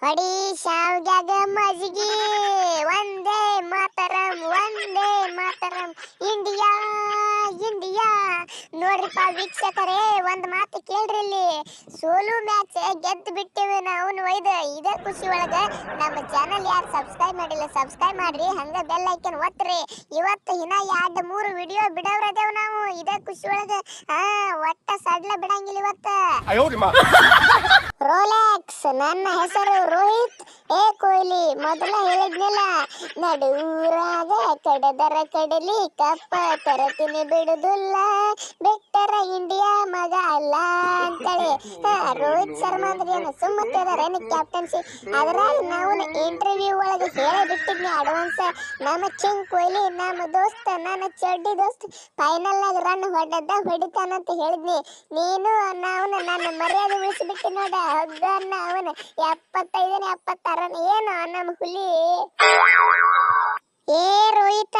ಹೊಡಿ ಶಾವ್ಗ್ಯಾಗ ಮಜ್ಗಿ ಒಂದೇ ಮಾತರಂ India India. ನೋಡ್ರಿಪ್ಪ ವೀಕ್ಷಕರೇ, ಒಂದ್ ಮಾತು ಕೇಳ್ರಿ, ಇಲ್ಲಿ ಸೋಲು ಮ್ಯಾಚ್ ಗೆದ್ದು ಬಿಟ್ಟಿವಿ ನಾವು. ಇದೇ ಖುಷಿ ಒಳಗ ನಮ್ಮ ಚಾನಲ್ ಯಾರು ಸಬ್ಸ್ಕ್ರೈಬ್ ಮಾಡಿಲ್ಲ ಸಬ್ಸ್ಕ್ರೈಬ್ ಮಾಡ್ರಿ, ಹಂಗ ಬೆಲ್ ಐಕನ್ ಒತ್ತಿರಿ. ಇವತ್ತು ಇನ್ನ 2-3 ವಿಡಿಯೋ ಬಿಡವ್ರದೇವ್ ನಾವು ಇದೇ ಖುಷಿ ಒಳಗ. ಒಟ್ಟ ಸಡ್ಲ ಬಿಡಂಗಿಲ್ಲ ಇವತ್ತ. ರೋಲೆಕ್ಸ್, ನನ್ನ ಹೆಸರು ರೋಹಿತ್ ಎ ಕೊಹ್ಲಿ. ಮೊದಲ ಹೇಳಿದ್ನಲ್ಲ, ನಡೂರಾಗ ಕಡದರ ಕಡಲಿ ಕಪ್ಪ ತರತೀನಿ ಬಿಡುದಿಲ್ಲ, ಬಿಟ್ಟರ ಇಂಡಿಯಾ ಮಗ ಅಲ್ಲ ಅಂತೇಳಿ. ರೋಹಿತ್ ಶರ್ಮಾ ಅಂದ್ರೆ ಏನು ಸುಮ್ಮತ್ತಿದಾರೇನು ಕ್ಯಾಪ್ಟನ್ಸಿ? ಅದ್ರಾಗ ನಾವು ಇಂಟರ್ವ್ಯೂ ಒಳಗೆ ಹೇಳಿ ಬಿಟ್ಟಿದ್ನಿ ಅಡ್ವಾನ್ಸ್, ನಮ್ಮ ಕಿಂಗ್ ಕೊಹ್ಲಿ ನಮ್ಮ ದೋಸ್ತ, ನನ್ನ ಚಡ್ಡಿ ದೋಸ್ತ್ ಫೈನಲ್ ನಾಗ ರನ್ ಹೊಡಿತಾನಂತ ಹೇಳಿದ್ನಿ. ನೀನು ನಾವು ನನ್ನ ಮರ್ಯಾದೆ ಉಳಿಸಿಬಿಟ್ಟು ನೋಡ. ಹಗ್ಗನ್ನ ಅವನು 75-76 ಏನು ನಮ್ಮ ಹುಲಿ. ಏ ರೋಹಿತ,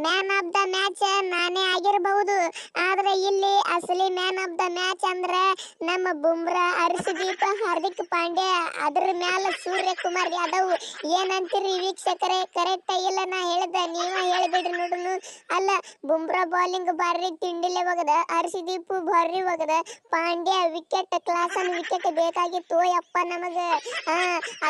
ಮ್ಯಾನ್ ಆಫ್ ದ ಮ್ಯಾಚ್ ನಾನೇ ಆಗಿರಬಹುದು, ಆದ್ರೆ ಇಲ್ಲಿ ಅಸಲಿ ಮ್ಯಾನ್ ಆಫ್ ದ ಮ್ಯಾಚ್ ಅಂದ್ರೆ ನಮ್ಮ ಬುಮ್ರಾ, ಹರ್ಷದೀಪ್, ಹಾರ್ದಿಕ್ ಪಾಂಡ್ಯ, ಅದ್ರ ಮ್ಯಾಲ ಸೂರ್ಯಕುಮಾರ್ ಯಾದವ್. ಏನಂತೀರಿ ವೀಕ್ಷಕರೇ? ಕರೆಕ್ಟ್ ಇಲ್ಲ ನಾ ಹೇಳ್ದ? ನೀವ ಹೇಳ್ಬಿಡ್ರಿ ನೋಡುನು. ಅಲ್ಲ, ಬುಮ್ರಾ ಬಾಲಿಂಗ್ ಭಾರಿ ತಿಂಡಿಲೆ ಹೋಗದ, ಹರ್ಷದೀಪ್ ಭಾರಿ ಹೋಗದ, ಪಾಂಡ್ಯ ವಿಕೆಟ್ ಕ್ಲಾಸ್ ಅನ್ ವಿಕೆಟ್ ಬೇಕಾಗಿತ್ತು ಯಪ್ಪ ನಮಗ.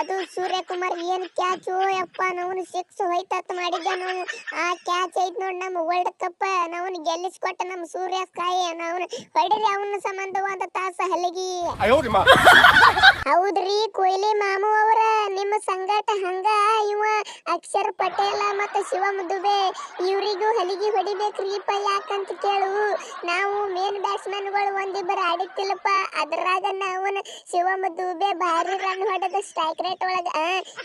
ಅದು ಸೂರ್ಯಕುಮಾರ್ ಏನ್ ಕ್ಯಾಚ್ ಯಪ್ಪ, ನಾವು 6 ಹೋಯ್ತತ್ ಮಾಡಿದ್ದ ನಾವು. ಆ ಕ್ಯಾಚ್ ಐತ್ ನೋಡ್ ನಮ್ಮ ವರ್ಲ್ಡ್ ಕಪ್ ನಾವು ಗೆಲ್ಲಿಸ್ಕೊಟ್ಟ ನಮ್ಮ ಸೂರ್ಯ ಸ್ಕಾಯ್. ನಾವು ಹೊಡಿರಿ ಅವನ ಸಂಬಂಧ ಒಂದು ತಾಸ ಹಲಗಿ. ಹೌದ್ರಿ ಕೊಹ್ಲಿ ಮಾಮು ಅವರ, ನಿಮ್ಮ ಸಂಗಾಟ ಹಂಗ ಇವ ಅಕ್ಷರ್ ಪಟೇಲ ಮತ್ತು ಶಿವಮ್ ದುಬೆ ಇವರಿಗೂ ಹಲಿಗೆ ಹೊಡಿಬೇಕ್ರಿಪ್ಪ. ಯಾಕಂತ ಕೇಳು, ನಾವು ಮೇನ್ ಬ್ಯಾಟ್ಸ್ಮನ್ ಗಳು ಒಂದಿಬ್ಬರು ಆಡಿತ್ತಿಲ್ಲಪ್ಪ, ಅದ್ರಾಗ ನಾವು ಶಿವಮ್ ದುಬೆ ಭಾರಿ ರನ್ ಹೊಡೆದ ಸ್ಟ್ರೈಕ್ ರೇಟ್ ಒಳಗ.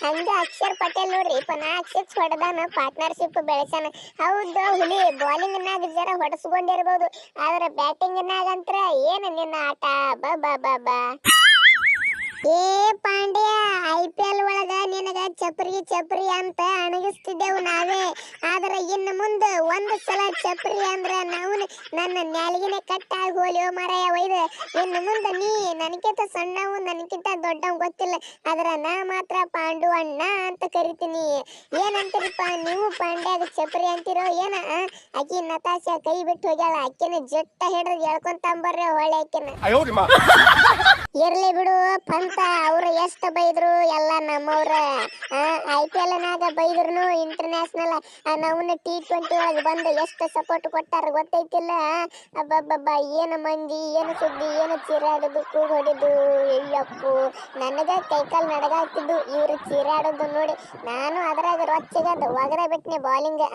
ಹಂಗ ಅಕ್ಷರ್ ಪಟೇಲ್ ನೋಡ್ರಿ 4 6 ಹೊಡೆದಾನ, ಪಾರ್ಟ್ನರ್ಶಿಪ್ ಬೆಳೆಸಾನ. ಹೌದು ಹುಲಿ, ಬಾಲಿಂಗ್ ನಾಗ ಜರ ಹೊಡೆಸ್ಕೊಂಡಿರ್ಬೋದು, ಆದ್ರೆ ಬ್ಯಾಟಿಂಗ್ ನಾಗಂತ್ರ ಏನು ನಿನ್ನ ಆಟ? ಬಾ ಬಾ ಬಾ ಬಾ. ಏ ಪಾಂಡ್ಯ, IPL ಒಳಗ ನಿನಗ ಚಪ್ರಿ ಅಂತ ಅಣಗಿಸ್ತಿದ್ದೆವು ನಾವೇ, ಆದ್ರೆ ಇನ್ನು ಮುಂದೆ ಒಂದು ಸಲ ಚಪ್ರಿ ಅಂದ್ರ ನಾವು ನನ್ನ ನ್ಯಾಲಿಗೆನೆ ಕಟ್ಟಾಗಿ ಹೋಲಿಯೋ ಮರೆಯ ಒಯ್ದು. ಇನ್ನು ಮುಂದೆ ನೀ ನನಗಿಂತ ಸಣ್ಣವು ನನಗಿಂತ ದೊಡ್ಡವ್ ಗೊತ್ತಿಲ್ಲ, ಆದ್ರೆ ನಾ ಮಾತ್ರ ಪಾಂಡು ಅಣ್ಣ ಅಂತ ಕರಿತೀನಿ. ಏನಂತೀರಿಪ್ಪ ನೀವು? ಪಾಂಡ್ಯಾಗ ಚಪ್ರಿ ಅಂತಿರೋ ಏನ? ಆಕಿ ನತಾಶಾ ಕೈ ಬಿಟ್ಟು ಹೋಗ್ಯಾಳ, ಆಕಿನ ಜಟ್ಟ ಹಿಡಿದು ಎಳ್ಕೊಂತಂಬರ್ರಿ ಹೊಳೆ ಆಕಿನ. ಇರ್ಲಿ ಬಿಡು ಪಂತ, ಅವ್ರು ಎಷ್ಟು ಬೈದ್ರು ಎಲ್ಲ ನಮ್ಮವ್ರ. IPL ನಾಗ ಬೈದ್ರು ಇಂಟರ್ನ್ಯಾಷನಲ್ ನಾವು T20 ಒಳಗೆ ಬಂದು ಎಷ್ಟು ಸಪೋರ್ಟ್ ಕೊಟ್ಟಾರ ಗೊತ್ತೈತಿಲ್ಲ? ಅಬ್ಬಬ್ಬಬ್ಬ, ಏನು ಮಂದಿ, ಏನು ಸುದ್ದಿ, ಏನು ಚೀರಾಡೋದು, ಕೂಗ್ ಹೊಡಿದು. ಅಯ್ಯಪ್ಪು, ನನಗ ಕೈಕಾಲ್ ನಡಗಾಗ್ತಿದ್ದು ಇವ್ರು ಚೀರಾಡೋದು ನೋಡಿ. ನಾನು ಅದ್ರಾಗ ರೊಚ್ಚಿಗದ ಒಗದ ಬಿಟ್ನಿ ಬಾಲಿಂಗ್.